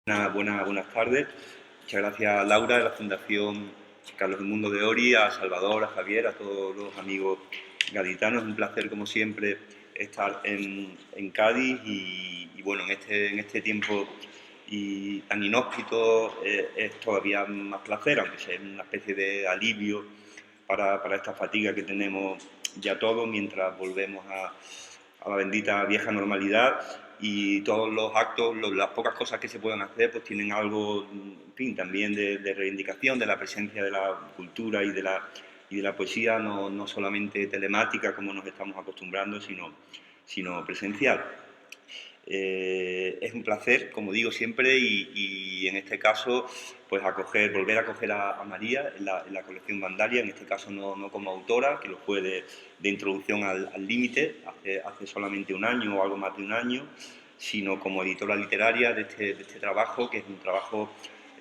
Buenas tardes. Muchas gracias, Laura, de la Fundación Carlos del Mundo de Ori, a Salvador, a Javier, a todos los amigos gaditanos. Es un placer, como siempre, estar en Cádiz y bueno, en este tiempo tan inhóspito es todavía más placer, aunque sea una especie de alivio para esta fatiga que tenemos ya todos mientras volvemos a la bendita vieja normalidad y todos los actos, las pocas cosas que se puedan hacer, pues tienen algo, en fin, también de reivindicación de la presencia de la cultura y de la poesía, no solamente telemática como nos estamos acostumbrando, sino presencial. Es un placer, como digo siempre, y en este caso, pues volver a acoger a María en la colección Vandalia, en este caso no como autora, que lo fue de introducción al límite, hace solamente un año o algo más de un año, sino como editora literaria de este trabajo, que es un trabajo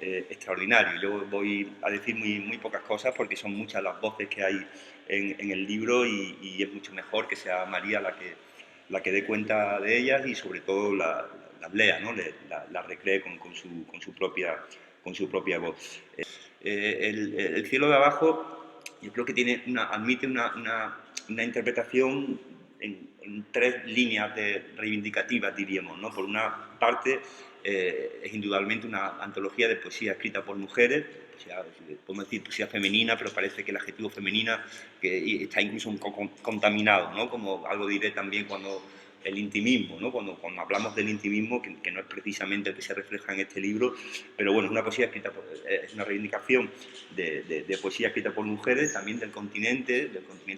extraordinario. Yo voy a decir muy pocas cosas porque son muchas las voces que hay en el libro y es mucho mejor que sea María la que dé cuenta de ellas y sobre todo las lea, ¿no? Las recree con su propia voz. El cielo de abajo yo creo que admite una interpretación en tres líneas reivindicativas, diríamos, ¿no? Por una parte, es indudablemente una antología de poesía escrita por mujeres, podemos decir poesía femenina, pero parece que el adjetivo femenina que está incluso un poco contaminado, ¿no? Como algo diré también cuando el intimismo, ¿no? Cuando hablamos del intimismo, que no es precisamente el que se refleja en este libro, pero bueno, es una poesía escrita es una reivindicación de poesía escrita por mujeres, también del continente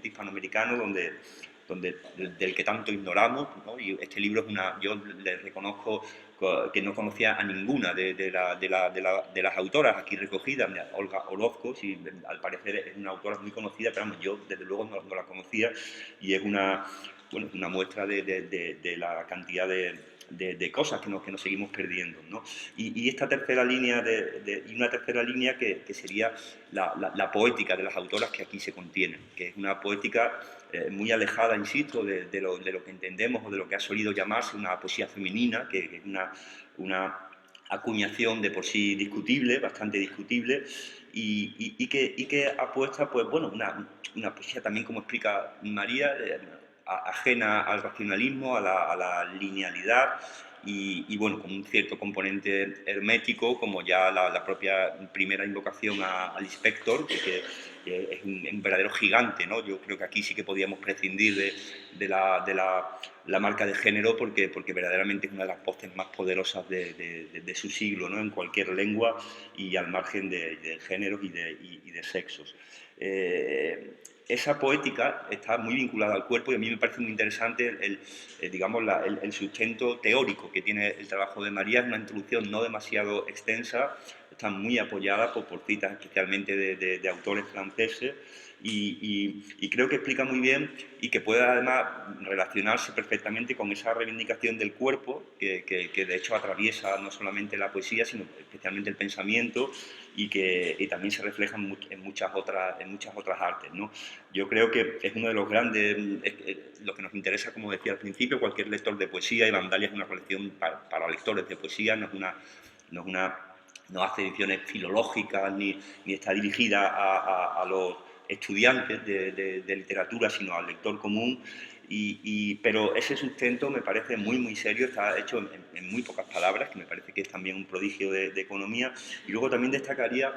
hispanoamericano, del que tanto ignoramos, ¿no? Y este libro yo le reconozco que no conocía a ninguna de las autoras aquí recogidas. Olga Orozco, sí, al parecer es una autora muy conocida, pero vamos, yo desde luego no la conocía y es una muestra de la cantidad de cosas que nos seguimos perdiendo, ¿no? Y esta tercera línea, una tercera línea que sería la poética de las autoras que aquí se contienen, que es una poética muy alejada, insisto, de lo que entendemos o de lo que ha solido llamarse una poesía femenina, que es una acuñación de por sí discutible, bastante discutible, y que apuesta, pues bueno, una poesía también, como explica María, ajena al racionalismo, a la linealidad y, bueno, con un cierto componente hermético, como ya la propia primera invocación al inspector, que es un verdadero gigante, ¿no? Yo creo que aquí sí que podíamos prescindir la marca de género porque verdaderamente es una de las postes más poderosas de su siglo, ¿no? En cualquier lengua y al margen de géneros y de sexos. Esa poética está muy vinculada al cuerpo y a mí me parece muy interesante digamos, el sustento teórico que tiene el trabajo de María. Es una introducción no demasiado extensa, está muy apoyada por citas especialmente de autores franceses y creo que explica muy bien y que puede además relacionarse perfectamente con esa reivindicación del cuerpo que de hecho atraviesa no solamente la poesía sino especialmente el pensamiento y también se refleja en muchas otras artes, ¿no? Yo creo que es uno de los grandes, lo que nos interesa, como decía al principio, cualquier lector de poesía, y Vandalia es una colección para lectores de poesía, no es una no hace ediciones filológicas ni está dirigida a los estudiantes de literatura, sino al lector común. Pero ese sustento me parece muy serio, está hecho en muy pocas palabras, que me parece que es también un prodigio de economía. Y luego también destacaría,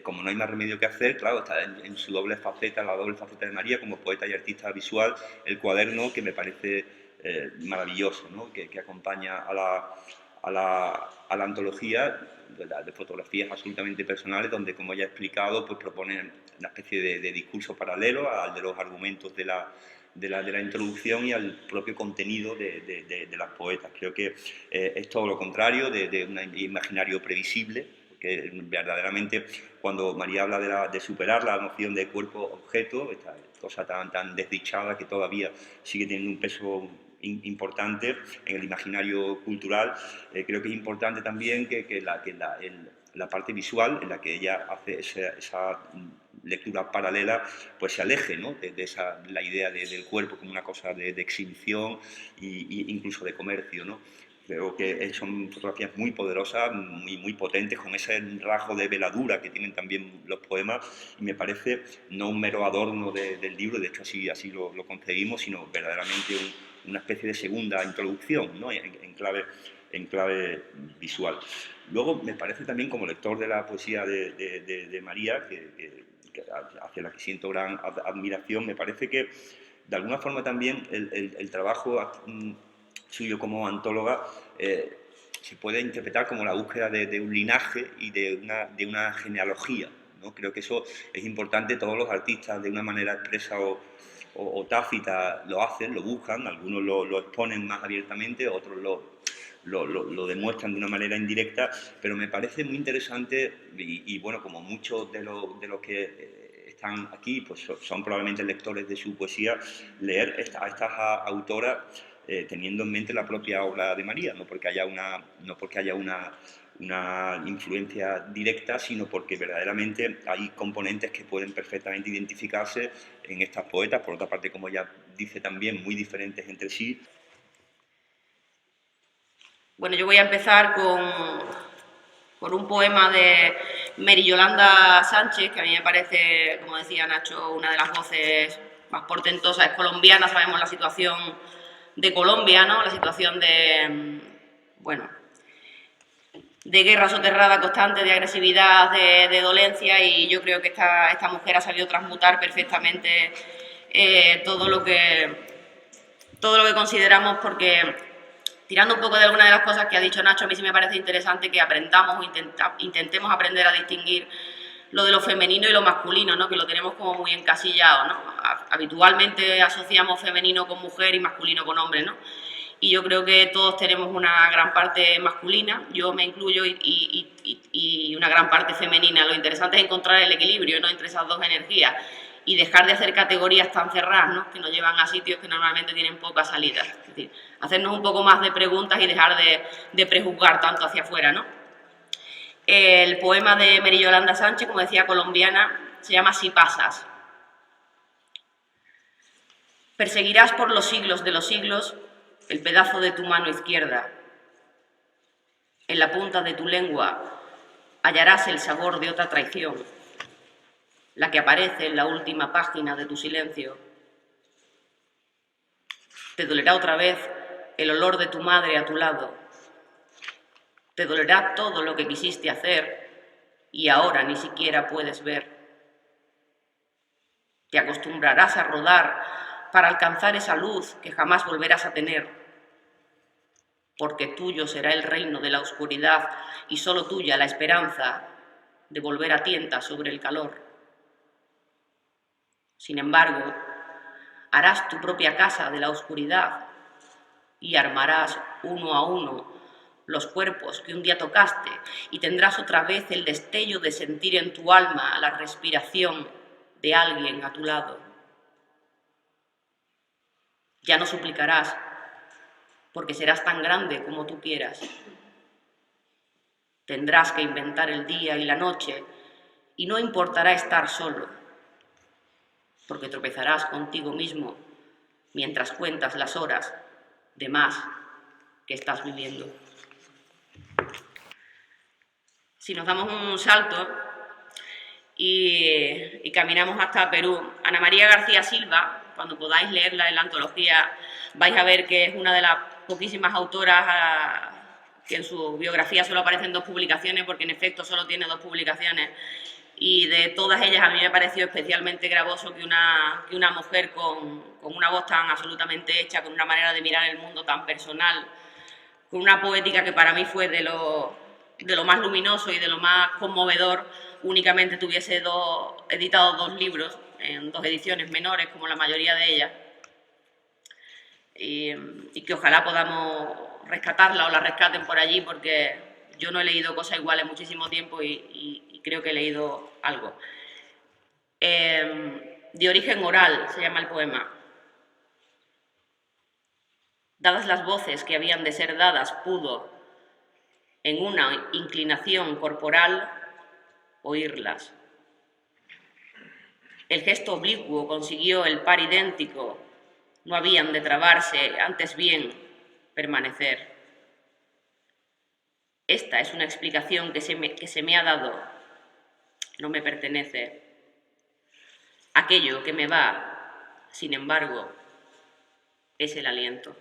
como no hay más remedio que hacer, claro, está en su doble faceta, la doble faceta de María como poeta y artista visual, el cuaderno que me parece maravilloso, ¿no? Que acompaña a la antología de fotografías absolutamente personales, donde, como ya he explicado, pues proponen una especie de discurso paralelo al de los argumentos de la introducción y al propio contenido de las poetas. Creo que es todo lo contrario de un imaginario previsible, porque verdaderamente cuando María habla de superar la noción de cuerpo-objeto, esta cosa tan desdichada que todavía sigue teniendo un peso importante en el imaginario cultural, creo que es importante también que la parte visual en la que ella hace esa lectura paralela, pues se aleje, ¿no? La idea del cuerpo como una cosa de exhibición e incluso de comercio, ¿no? Creo que son fotografías muy poderosas, muy potentes, con ese rasgo de veladura que tienen también los poemas, y me parece no un mero adorno del libro, de hecho así lo conseguimos, sino verdaderamente una especie de segunda introducción, ¿no? en clave visual. Luego me parece también, como lector de la poesía de María, hacia la que siento gran admiración, me parece que de alguna forma también el trabajo suyo como antóloga se puede interpretar como la búsqueda de un linaje y de una genealogía, ¿no? Creo que eso es importante, todos los artistas de una manera expresa o tácita lo hacen, lo buscan, algunos lo exponen más abiertamente, otros lo demuestran de una manera indirecta, pero me parece muy interesante y bueno, como muchos de los que están aquí pues son probablemente lectores de su poesía, leer a estas autoras teniendo en mente la propia obra de María, no porque haya una influencia directa, sino porque verdaderamente hay componentes que pueden perfectamente identificarse en estas poetas, por otra parte, como ella dice también, muy diferentes entre sí. Bueno, yo voy a empezar con un poema de Mary Yolanda Sánchez, que a mí me parece, como decía Nacho, una de las voces más portentosas. Es colombiana, sabemos la situación de Colombia, ¿no? La situación bueno, de guerra soterrada constante, de agresividad, de dolencia, y yo creo que esta mujer ha sabido transmutar perfectamente todo lo que consideramos, porque tirando un poco de alguna de las cosas que ha dicho Nacho, a mí sí me parece interesante que aprendamos o intentemos aprender a distinguir lo de lo femenino y lo masculino, ¿no? Que lo tenemos como muy encasillado, ¿no? Habitualmente asociamos femenino con mujer y masculino con hombre, ¿no? Y yo creo que todos tenemos una gran parte masculina, yo me incluyo, y una gran parte femenina. Lo interesante es encontrar el equilibrio, ¿no?, entre esas dos energías, y dejar de hacer categorías tan cerradas, ¿no?, que nos llevan a sitios que normalmente tienen pocas salidas. Es decir, hacernos un poco más de preguntas y dejar de prejuzgar tanto hacia afuera, ¿no? El poema de Mary Yolanda Sánchez, como decía, colombiana, se llama Si pasas. Perseguirás por los siglos de los siglos el pedazo de tu mano izquierda. En la punta de tu lengua hallarás el sabor de otra traición, la que aparece en la última página de tu silencio. Te dolerá otra vez el olor de tu madre a tu lado. Te dolerá todo lo que quisiste hacer y ahora ni siquiera puedes ver. Te acostumbrarás a rodar para alcanzar esa luz que jamás volverás a tener, porque tuyo será el reino de la oscuridad y solo tuya la esperanza de volver a tientas sobre el calor. Sin embargo, harás tu propia casa de la oscuridad y armarás uno a uno los cuerpos que un día tocaste, y tendrás otra vez el destello de sentir en tu alma la respiración de alguien a tu lado. Ya no suplicarás, porque serás tan grande como tú quieras. Tendrás que inventar el día y la noche, y no importará estar solo, porque tropezarás contigo mismo mientras cuentas las horas de más que estás viviendo. Si nos damos un salto y caminamos hasta Perú, Ana María García Silva, cuando podáis leerla en la antología, vais a ver que es una de las poquísimas autoras que en su biografía solo aparecen 2 publicaciones, porque en efecto solo tiene 2 publicaciones, y de todas ellas a mí me pareció especialmente gravoso que una mujer con una voz tan absolutamente hecha, con una manera de mirar el mundo tan personal, con una poética que para mí fue de lo más luminoso y de lo más conmovedor, únicamente tuviese editado 2 libros, en 2 ediciones menores, como la mayoría de ellas, y que ojalá podamos rescatarla o la rescaten por allí, porque yo no he leído cosas iguales muchísimo tiempo y creo que he leído algo. De origen oral se llama el poema. Dadas las voces que habían de ser dadas, pudo, en una inclinación corporal, oírlas. El gesto oblicuo consiguió el par idéntico, no habían de trabarse, antes bien permanecer. esta es una explicación que se me ha dado, no me pertenece. Aquello que me va, sin embargo, es el aliento.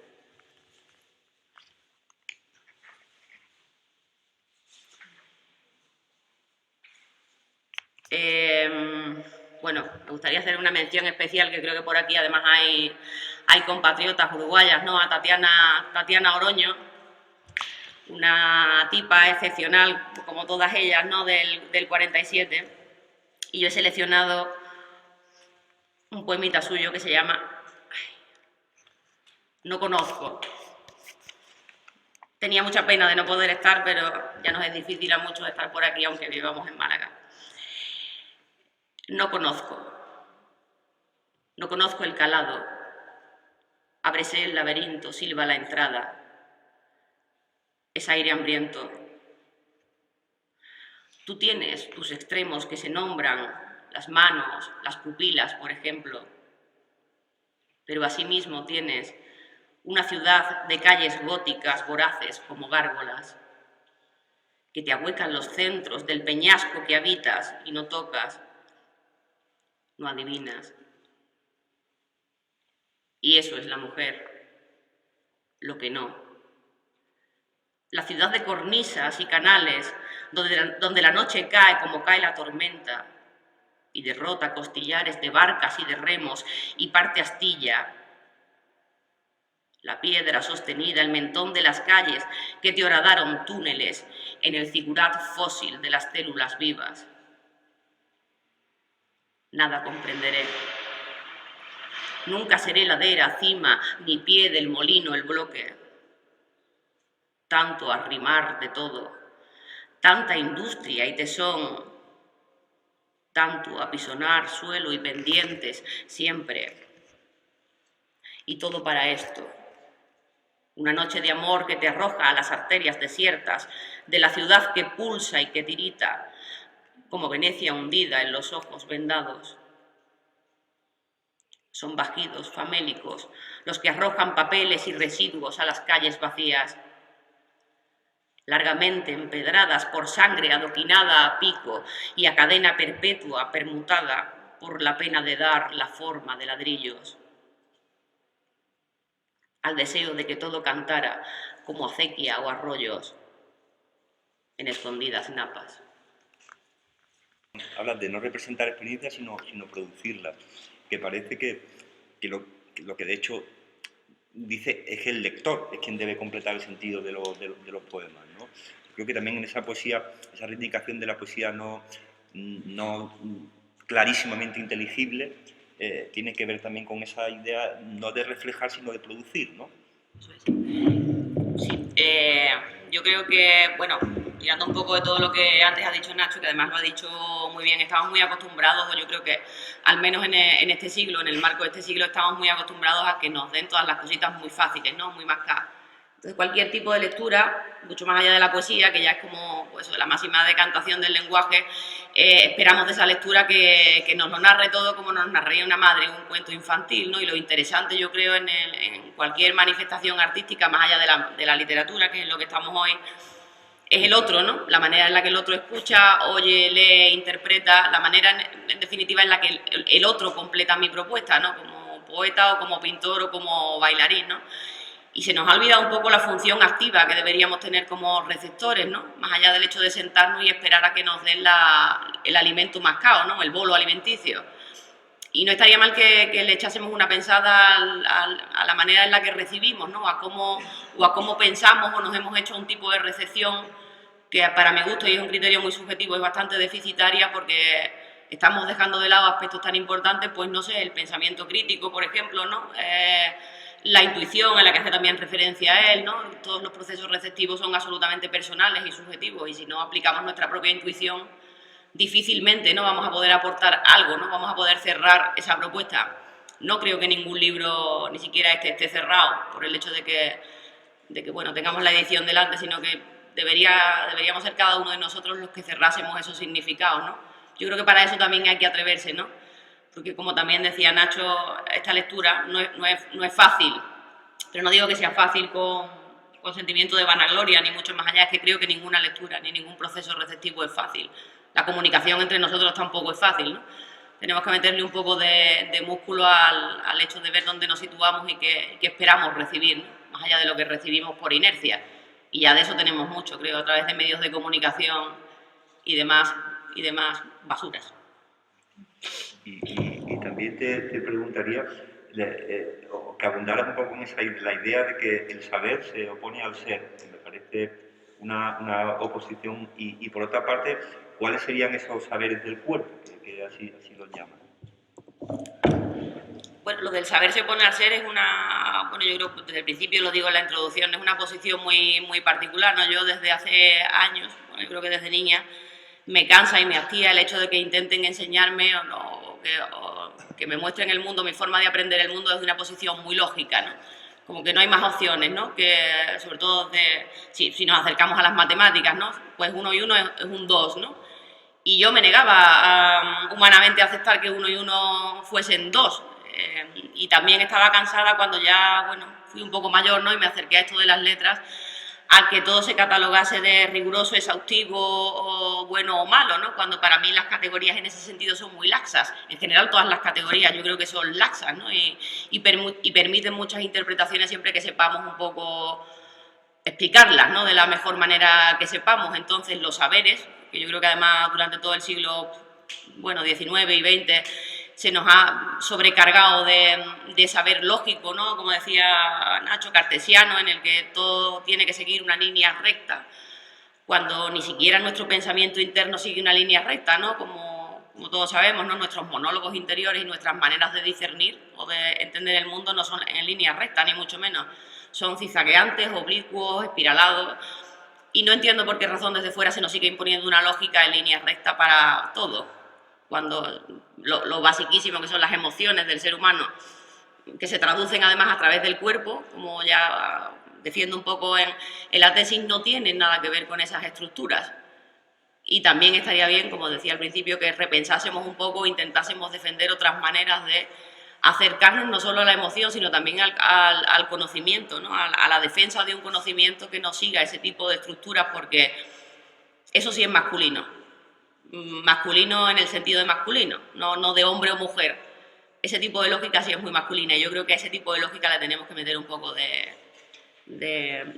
Bueno, me gustaría hacer una mención especial, que creo que por aquí además hay compatriotas uruguayas, ¿no? A Tatiana Oroño, una tipa excepcional, como todas ellas, ¿no? Del 47. Y yo he seleccionado un poemita suyo que se llama No conozco. Tenía mucha pena de no poder estar, pero ya nos es difícil a muchos estar por aquí, aunque vivamos en Málaga. No conozco. No conozco el calado. Ábrese el laberinto, silba la entrada. Es aire hambriento. Tú tienes tus extremos que se nombran, las manos, las pupilas, por ejemplo. Pero asimismo tienes una ciudad de calles góticas voraces como gárgolas, que te ahuecan los centros del peñasco que habitas y no tocas, no adivinas. Y eso es la mujer, lo que no. La ciudad de cornisas y canales, donde la noche cae como cae la tormenta, y derrota costillares de barcas y de remos, y parte astilla. La piedra sostenida, el mentón de las calles que te horadaron túneles en el zigurat fósil de las células vivas. Nada comprenderé. Nunca seré ladera, cima, ni pie del molino, el bloque. Tanto arrimar de todo, tanta industria y tesón, tanto apisonar suelo y pendientes siempre. Y todo para esto. Una noche de amor que te arroja a las arterias desiertas de la ciudad que pulsa y que tirita, como Venecia hundida en los ojos vendados. Son bajidos famélicos los que arrojan papeles y residuos a las calles vacías, largamente empedradas por sangre adoquinada a pico y a cadena perpetua permutada por la pena de dar la forma de ladrillos. Al deseo de que todo cantara como acequia o arroyos en escondidas napas. Hablas de no representar experiencias, sino producirlas, que parece que lo que de hecho dice es que el lector es quien debe completar el sentido de los poemas, ¿no? Creo que también en esa poesía, esa reivindicación de la poesía no clarísimamente inteligible, tiene que ver también con esa idea no de reflejar, sino de producir, ¿no? Eso es. Sí, yo creo que, bueno, tirando un poco de todo lo que antes ha dicho Nacho, que además lo ha dicho muy bien, estamos muy acostumbrados, o yo creo que al menos en este siglo, en el marco de este siglo, estamos muy acostumbrados a que nos den todas las cositas muy fáciles, ¿no? Muy mascadas. Entonces, cualquier tipo de lectura, mucho más allá de la poesía, que ya es como pues, la máxima decantación del lenguaje, esperamos de esa lectura que nos lo narre todo como nos narraría una madre un cuento infantil, ¿no? Y lo interesante, yo creo, en cualquier manifestación artística, más allá de la literatura, que es lo que estamos hoy, es el otro, ¿no? La manera en la que el otro escucha, oye, lee, interpreta, la manera, en definitiva, en la que el otro completa mi propuesta, ¿no? Como poeta o como pintor o como bailarín, ¿no? Y se nos ha olvidado un poco la función activa que deberíamos tener como receptores, ¿no? Más allá del hecho de sentarnos y esperar a que nos den el alimento mascado, ¿no? El bolo alimenticio. Y no estaría mal que le echásemos una pensada a la manera en la que recibimos, ¿no? A cómo pensamos o nos hemos hecho un tipo de recepción que para mi gusto, y es un criterio muy subjetivo, es bastante deficitaria porque estamos dejando de lado aspectos tan importantes, pues no sé, el pensamiento crítico, por ejemplo, ¿no? La intuición, en la que hace también referencia a él, ¿no? Todos los procesos receptivos son absolutamente personales y subjetivos, y si no aplicamos nuestra propia intuición, difícilmente no vamos a poder aportar algo, no vamos a poder cerrar esa propuesta. No creo que ningún libro, ni siquiera esté cerrado por el hecho de que bueno, tengamos la edición delante, sino que deberíamos ser cada uno de nosotros los que cerrásemos esos significados, ¿no? Yo creo que para eso también hay que atreverse, ¿no? Porque como también decía Nacho, esta lectura no es fácil, pero no digo que sea fácil con con sentimiento de vanagloria, ni mucho más allá, es que creo que ninguna lectura ni ningún proceso receptivo es fácil. La comunicación entre nosotros tampoco es fácil, ¿no? Tenemos que meterle un poco de músculo al hecho de ver dónde nos situamos y qué esperamos recibir, ¿no? Más allá de lo que recibimos por inercia. Y ya de eso tenemos mucho, creo, a través de medios de comunicación y demás basuras. Y también te preguntaría que abundaras un poco en la idea de que el saber se opone al ser, que me parece una oposición, y por otra parte, ¿cuáles serían esos saberes del cuerpo, que así los llaman? Bueno, lo del saber se opone al ser es bueno, yo creo que desde el principio lo digo en la introducción, es una posición muy particular, ¿no? Yo desde hace años, bueno, yo creo que desde niña, me cansa y me hastía el hecho de que intenten enseñarme o que me muestren el mundo, mi forma de aprender el mundo desde una posición muy lógica, ¿no? Como que no hay más opciones, ¿no? Que sobre todo si nos acercamos a las matemáticas, ¿no? Pues 1 y 1 es un 2, ¿no? Y yo me negaba humanamente a aceptar que 1 y 1 fuesen 2. Y también estaba cansada cuando ya, bueno, fui un poco mayor, ¿no? Y me acerqué a esto de las letras, a que todo se catalogase de riguroso, exhaustivo, o bueno o malo, ¿no? Cuando para mí las categorías en ese sentido son muy laxas. En general todas las categorías yo creo que son laxas, ¿no? Y permiten muchas interpretaciones siempre que sepamos un poco explicarlas, ¿no? De la mejor manera que sepamos. Entonces los saberes, que yo creo que además durante todo el siglo, bueno, XIX y XX, se nos ha sobrecargado de saber lógico, ¿no? Como decía Nacho, cartesiano, en el que todo tiene que seguir una línea recta, cuando ni siquiera nuestro pensamiento interno sigue una línea recta, ¿no? Como todos sabemos, ¿no? Nuestros monólogos interiores y nuestras maneras de discernir o de entender el mundo no son en línea recta, ni mucho menos. Son zigzagueantes, oblicuos, espiralados, y no entiendo por qué razón desde fuera se nos sigue imponiendo una lógica en línea recta para todo, cuando lo basiquísimo que son las emociones del ser humano, que se traducen además a través del cuerpo, como ya defiendo un poco en la tesis, no tienen nada que ver con esas estructuras. Y también estaría bien, como decía al principio, que repensásemos un poco, intentásemos defender otras maneras de acercarnos no solo a la emoción, sino también al conocimiento, ¿no? A la defensa de un conocimiento que no siga ese tipo de estructuras, porque eso sí es masculino. Masculino en el sentido de masculino, no de hombre o mujer. Ese tipo de lógica sí es muy masculina, y yo creo que a ese tipo de lógica le tenemos que meter un poco de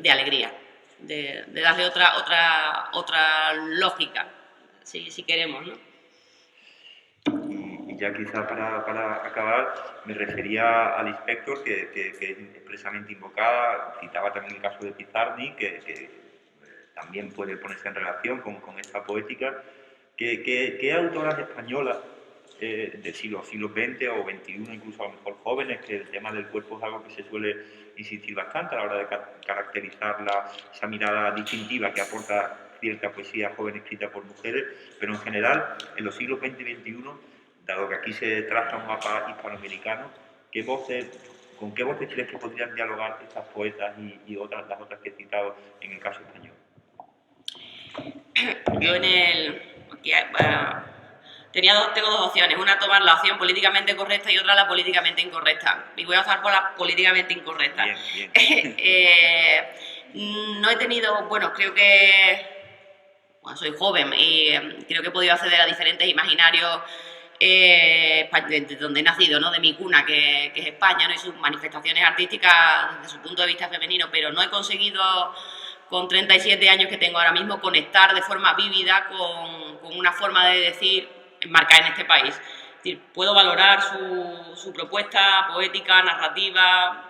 alegría, de darle otra lógica, si queremos, ¿no? Y ya quizá para acabar, me refería al inspector, que es expresamente invocada, citaba también el caso de Pizarnik, que también puede ponerse en relación con esta poética. ¿Qué autoras españolas del siglo XX o XXI, incluso a lo mejor jóvenes, que el tema del cuerpo es algo que se suele insistir bastante a la hora de caracterizar esa mirada distintiva que aporta cierta poesía joven escrita por mujeres, pero en general, en los siglos XX y XXI, dado que aquí se traza un mapa hispanoamericano, ¿con qué voces crees que podrían dialogar estas poetas y las otras que he citado en el caso español? Yo tengo dos opciones, una tomar la opción políticamente correcta y otra la políticamente incorrecta, y voy a optar por la políticamente incorrecta. Bien. No he tenido, bueno, creo que soy joven y creo que he podido acceder a diferentes imaginarios de donde he nacido, ¿no? De mi cuna, que es España, ¿no? Y sus manifestaciones artísticas desde su punto de vista femenino, pero no he conseguido, con 37 años que tengo ahora mismo, conectar de forma vívida con una forma de decir enmarcada en este país. Es decir, puedo valorar su propuesta poética, narrativa,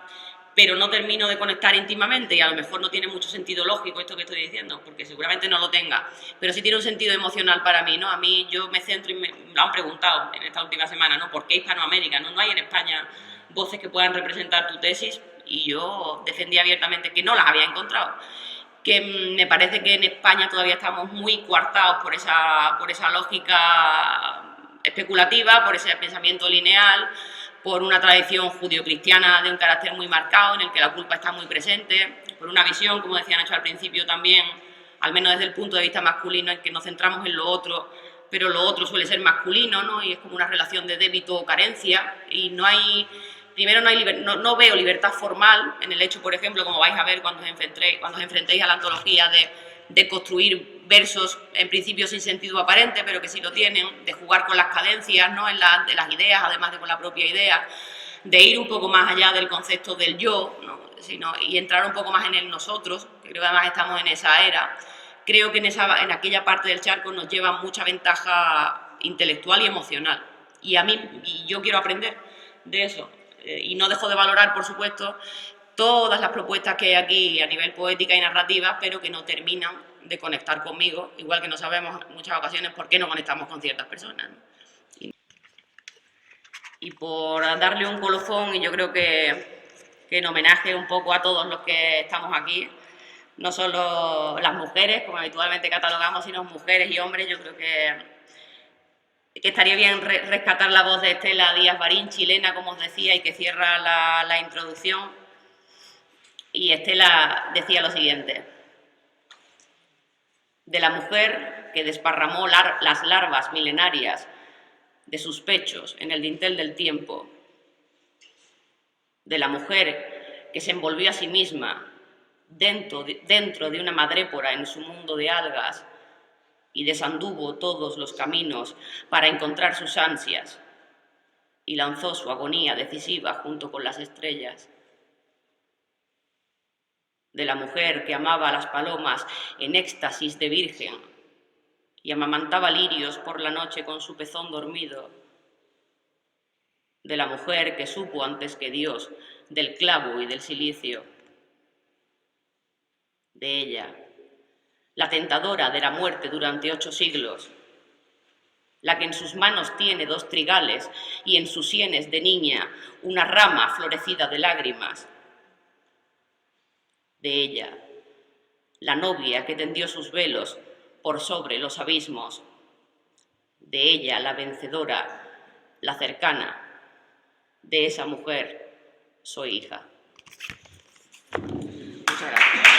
pero no termino de conectar íntimamente, y a lo mejor no tiene mucho sentido lógico esto que estoy diciendo, porque seguramente no lo tenga, pero sí tiene un sentido emocional para mí, ¿no? A mí, yo me centro, y me lo han preguntado en esta última semana, ¿no? ¿Por qué Hispanoamérica? No hay en España voces que puedan representar tu tesis, y yo defendí abiertamente que no las había encontrado, que me parece que en España todavía estamos muy coartados por esa lógica especulativa, por ese pensamiento lineal, por una tradición judio-cristiana de un carácter muy marcado, en el que la culpa está muy presente, por una visión, como decía Nacho al principio también, al menos desde el punto de vista masculino, en que nos centramos en lo otro, pero lo otro suele ser masculino, ¿no? Y es como una relación de débito o carencia, y no hay primero no veo libertad formal en el hecho, por ejemplo, como vais a ver cuando os enfrentéis a la antología de construir versos en principio sin sentido aparente, pero que sí lo tienen, de jugar con las cadencias, ¿no? de las ideas, además de con la propia idea, de ir un poco más allá del concepto del yo, ¿no? Y entrar un poco más en el nosotros, que creo que además estamos en esa era. Creo que en aquella parte del charco nos lleva mucha ventaja intelectual y emocional. Y yo quiero aprender de eso. Y no dejo de valorar, por supuesto, todas las propuestas que hay aquí a nivel poética y narrativa, pero que no terminan de conectar conmigo, igual que no sabemos en muchas ocasiones por qué no conectamos con ciertas personas, ¿no? Y por darle un colofón, y yo creo que en homenaje un poco a todos los que estamos aquí, no solo las mujeres, como habitualmente catalogamos, sino mujeres y hombres, yo creo que estaría bien rescatar la voz de Estela Díaz Barín, chilena, como os decía, y que cierra la introducción. Y Estela decía lo siguiente: de la mujer que desparramó las larvas milenarias de sus pechos en el dintel del tiempo, de la mujer que se envolvió a sí misma dentro de una madrépora en su mundo de algas y desanduvo todos los caminos para encontrar sus ansias y lanzó su agonía decisiva junto con las estrellas, de la mujer que amaba a las palomas en éxtasis de virgen y amamantaba lirios por la noche con su pezón dormido, de la mujer que supo antes que Dios del clavo y del silicio, de ella, la tentadora de la muerte durante 8 siglos, la que en sus manos tiene 2 trigales y en sus sienes de niña una rama florecida de lágrimas, de ella, la novia que tendió sus velos por sobre los abismos, de ella, la vencedora, la cercana, de esa mujer soy hija. Muchas gracias.